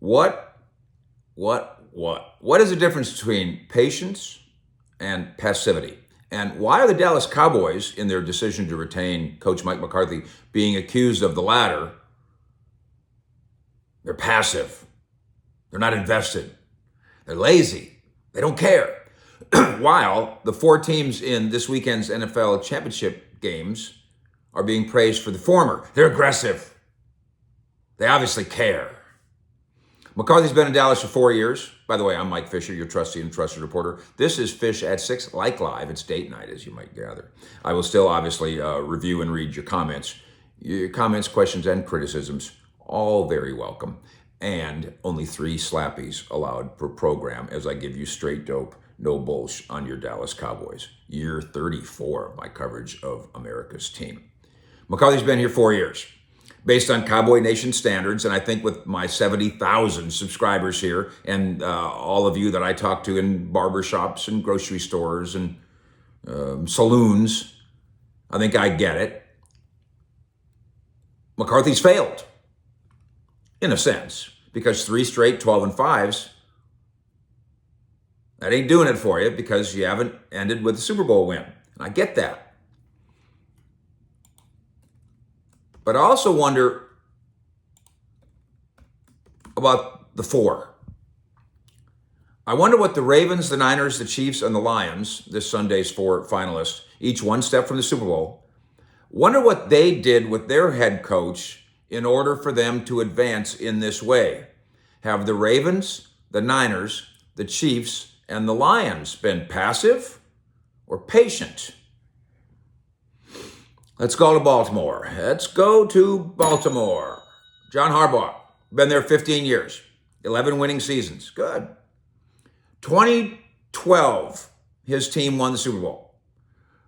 What, what is the difference between patience and passivity? And why are the Dallas Cowboys, in their decision to retain Coach Mike McCarthy, being accused of the latter? They're passive. They're not invested. They're lazy. They don't care. While the four teams in this weekend's NFL championship games are being praised for the former. They're aggressive. They obviously care. McCarthy's been in Dallas for 4 years. By the way, I'm Mike Fisher, your trusty and trusted reporter. This is Fish at 6, like live. It's date night, as you might gather. I will still obviously review and read your comments. Your comments, questions, and criticisms, all very welcome. And only 3 slappies allowed per program as I give you straight dope, no bullsh on your Dallas Cowboys. Year 34 of my coverage of America's team. McCarthy's been here 4 years. Based on Cowboy Nation standards, and I think with my 70,000 subscribers here and all of you that I talk to in barbershops and grocery stores and saloons, I think I get it. McCarthy's failed, in a sense, because 3 straight 12-5s, that ain't doing it for you because you haven't ended with a Super Bowl win. And I get that. But I also wonder about the 4. I wonder what the Ravens, the Niners, the Chiefs, and the Lions, this Sunday's 4 finalists, each one step from the Super Bowl, wonder what they did with their head coach in order for them to advance in this way. Have the Ravens, the Niners, the Chiefs, and the Lions been passive or patient? Let's go to Baltimore. Let's go to Baltimore. John Harbaugh, been there 15 years, 11 winning seasons. Good. 2012, his team won the Super Bowl.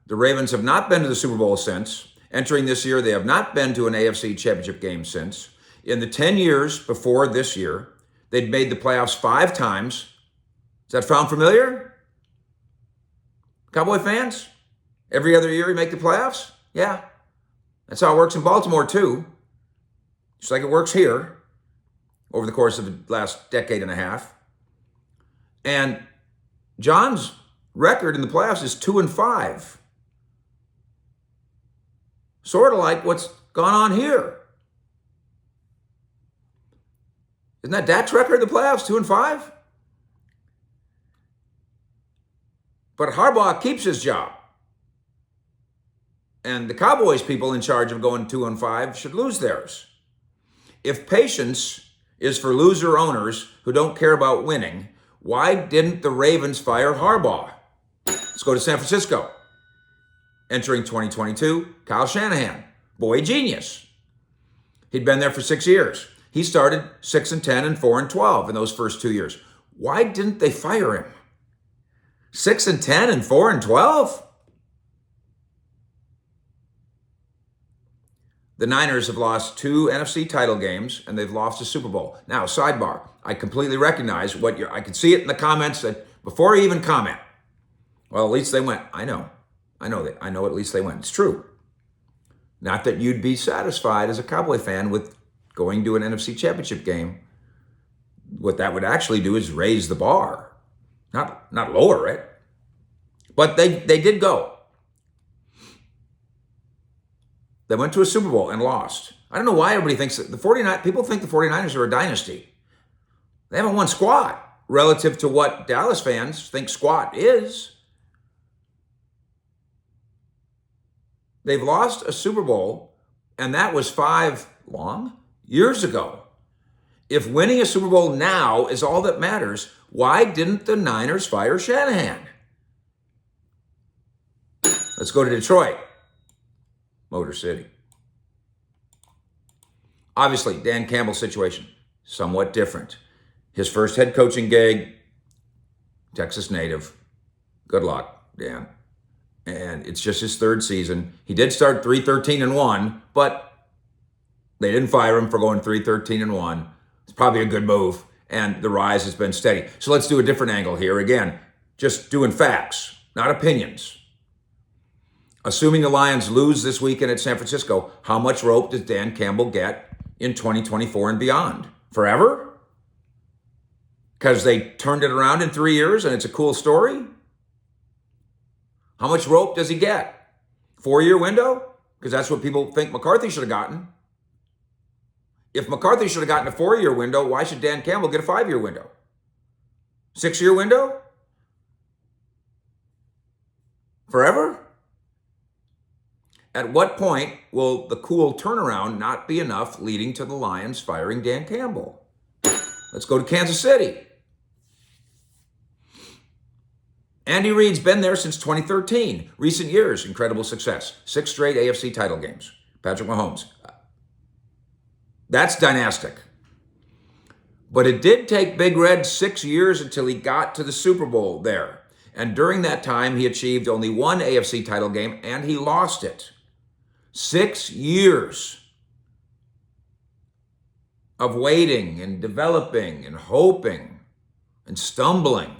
The Ravens have not been to the Super Bowl since. Entering this year, they have not been to an AFC championship game since. In the 10 years before this year, they'd made the playoffs 5 times. Does that sound familiar? Cowboy fans? Every other year you make the playoffs? Yeah, that's how it works in Baltimore too. Just like it works here over the course of the last decade and a half. And John's record in the playoffs is 2-5. Sort of like what's gone on here. Isn't that Dak's record in the playoffs, 2-5? But Harbaugh keeps his job. And the Cowboys people in charge of going 2-5 should lose theirs. If patience is for loser owners who don't care about winning, why didn't the Ravens fire Harbaugh? Let's go to San Francisco. Entering 2022, Kyle Shanahan. Boy, genius. He'd been there for 6 years. He started 6-10 and 4-12 in those first 2 years. Why didn't they fire him? 6-10 and 4-12? The Niners have lost 2 NFC title games, and they've lost a Super Bowl. Now, sidebar, I completely recognize I could see it in the comments that before I even comment, well, at least they went. I know at least they went. It's true. Not that you'd be satisfied as a Cowboy fan with going to an NFC championship game. What that would actually do is raise the bar, not lower it. But they did go. They went to a Super Bowl and lost. I don't know why everybody thinks that people think the 49ers are a dynasty. They haven't won squat relative to what Dallas fans think squat is. They've lost a Super Bowl, and that was 5 long years ago. If winning a Super Bowl now is all that matters, why didn't the Niners fire Shanahan? Let's go to Detroit. Motor City. Obviously, Dan Campbell's situation, somewhat different. His first head coaching gig, Texas native. Good luck, Dan. And it's just his 3rd season. He did start 3-13-1, but they didn't fire him for going 3-13-1. It's probably a good move, and the rise has been steady. So let's do a different angle here. Again, just doing facts, not opinions. Assuming the Lions lose this weekend at San Francisco, how much rope does Dan Campbell get in 2024 and beyond? Forever? because they turned it around in 3 years and it's a cool story? How much rope does he get? 4-year window? Because that's what people think McCarthy should have gotten. If McCarthy should have gotten a 4-year window, why should Dan Campbell get a 5-year window? 6-year window? Forever? At what point will the cool turnaround not be enough, leading to the Lions firing Dan Campbell? Let's go to Kansas City. Andy Reid's been there since 2013. Recent years, incredible success. 6 straight AFC title games. Patrick Mahomes. That's dynastic. But it did take Big Red 6 years until he got to the Super Bowl there. And during that time, he achieved only 1 AFC title game, and he lost it. 6 years of waiting and developing and hoping and stumbling.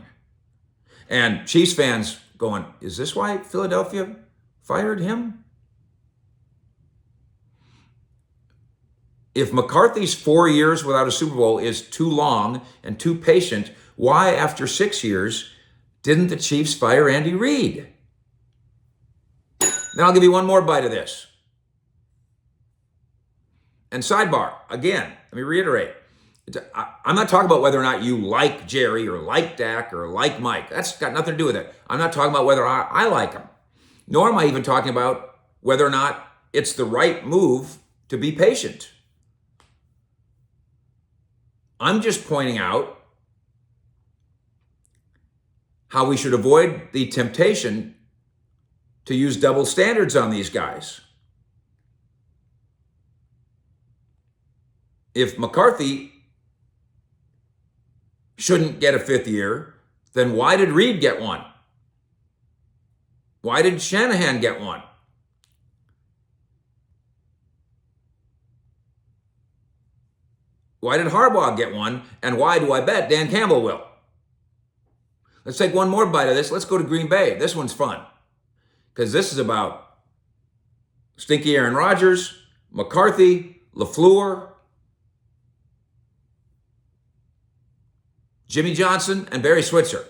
And Chiefs fans going, is this why Philadelphia fired him? If McCarthy's 4 years without a Super Bowl is too long and too patient, why, after 6 years, didn't the Chiefs fire Andy Reid? Then I'll give you one more bite of this. And sidebar, again, let me reiterate. I'm not talking about whether or not you like Jerry or like Dak or like Mike. That's got nothing to do with it. I'm not talking about whether I like them. Nor am I even talking about whether or not it's the right move to be patient. I'm just pointing out how we should avoid the temptation to use double standards on these guys. If McCarthy shouldn't get a 5th year, then why did Reid get one? Why did Shanahan get one? Why did Harbaugh get one? And why do I bet Dan Campbell will? Let's take one more bite of this. Let's go to Green Bay. This one's fun because this is about stinky Aaron Rodgers, McCarthy, LaFleur, Jimmy Johnson, and Barry Switzer.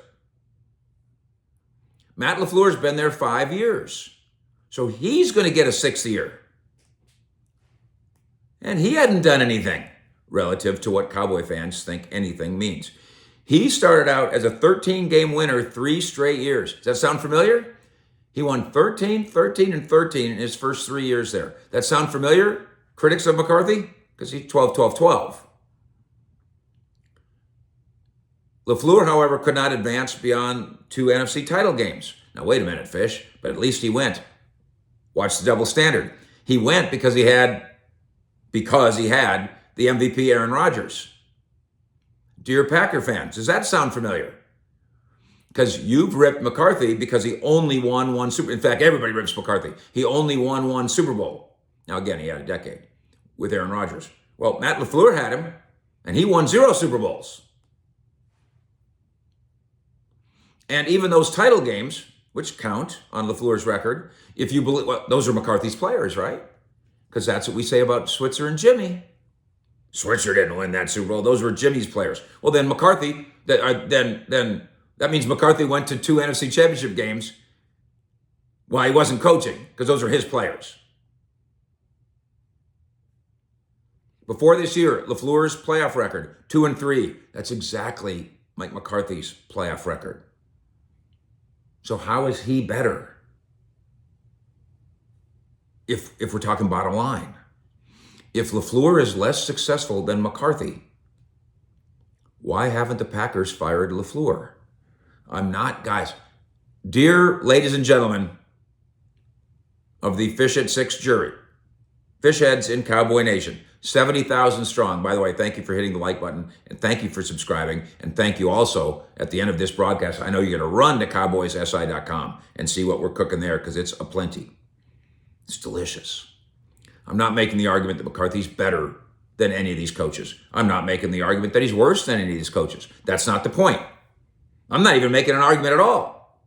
Matt LaFleur's been there 5 years. So he's going to get a 6th year. And he hadn't done anything relative to what Cowboy fans think anything means. He started out as a 13-game winner 3 straight years. Does that sound familiar? He won 13, 13, and 13 in his first 3 years there. That sound familiar, critics of McCarthy? Because he's 12, 12, 12. LaFleur, however, could not advance beyond 2 NFC title games. Now, wait a minute, Fish, but at least he went. Watch the double standard. He went because he had the MVP Aaron Rodgers. Dear Packer fans, does that sound familiar? Because you've ripped McCarthy because he only won 1 Super Bowl. In fact, everybody rips McCarthy. He only won 1 Super Bowl. Now, again, he had a decade with Aaron Rodgers. Well, Matt LaFleur had him, and he won 0 Super Bowls. And even those title games, which count on LaFleur's record, if you believe, well, those are McCarthy's players, right? Because that's what we say about Switzer and Jimmy. Switzer didn't win that Super Bowl. Those were Jimmy's players. Well, then McCarthy, then that means McCarthy went to 2 NFC Championship games while he wasn't coaching, because those are his players. Before this year, LaFleur's playoff record, 2-3. That's exactly Mike McCarthy's playoff record. So how is he better? If we're talking bottom line. If LaFleur is less successful than McCarthy, why haven't the Packers fired LaFleur? Guys, dear ladies and gentlemen of the Fish at 6 jury, fish heads in Cowboy Nation, 70,000 strong. By the way, thank you for hitting the like button, and thank you for subscribing, and thank you also at the end of this broadcast. I know you're going to run to cowboyssi.com and see what we're cooking there, because it's aplenty. It's delicious. I'm not making the argument that McCarthy's better than any of these coaches. I'm not making the argument that he's worse than any of these coaches. That's not the point. I'm not even making an argument at all.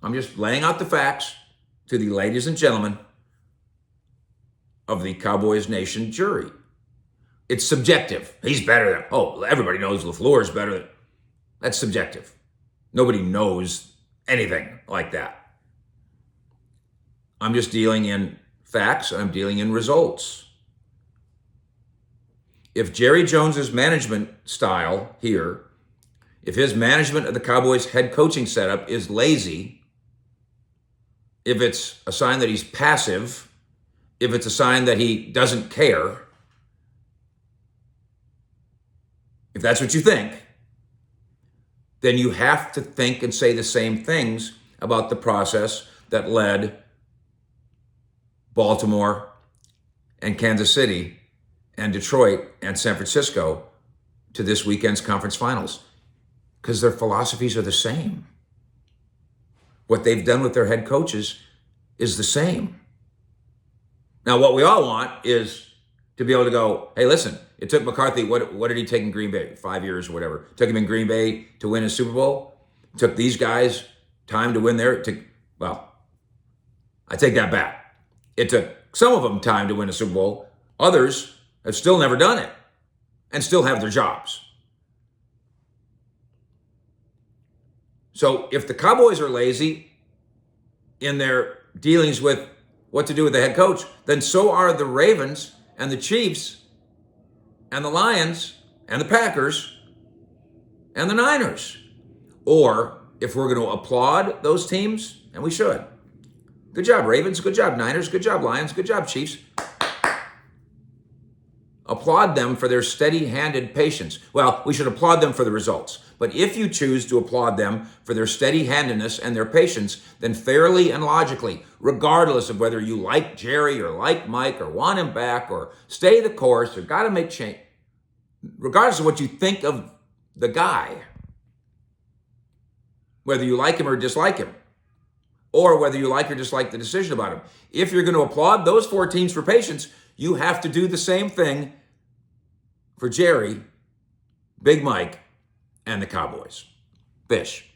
I'm just laying out the facts to the ladies and gentlemen of the Cowboys Nation jury. It's subjective. He's better than, everybody knows LaFleur is better than. That's subjective. Nobody knows anything like that. I'm just dealing in facts, and I'm dealing in results. If Jerry Jones's management style here, if his management of the Cowboys head coaching setup is lazy, if it's a sign that he's passive, if it's a sign that he doesn't care, if that's what you think, then you have to think and say the same things about the process that led Baltimore and Kansas City and Detroit and San Francisco to this weekend's conference finals, because their philosophies are the same. What they've done with their head coaches is the same. Now, what we all want is to be able to go, hey, listen, it took McCarthy, what did he take in Green Bay? 5 years or whatever. It took him in Green Bay to win a Super Bowl. It took these guys time to win there. Well, I take that back. It took some of them time to win a Super Bowl. Others have still never done it and still have their jobs. So if the Cowboys are lazy in their dealings with what to do with the head coach, then so are the Ravens and the Chiefs and the Lions and the Packers and the Niners. Or if we're going to applaud those teams, and we should. Good job, Ravens. Good job, Niners. Good job, Lions. Good job, Chiefs. Applaud them for their steady-handed patience. Well, we should applaud them for the results. But if you choose to applaud them for their steady-handedness and their patience, then fairly and logically, regardless of whether you like Jerry or like Mike or want him back or stay the course or got to make change, regardless of what you think of the guy, whether you like him or dislike him, or whether you like or dislike the decision about him, if you're going to applaud those four teams for patience, you have to do the same thing for Jerry, Big Mike, and the Cowboys. Bish.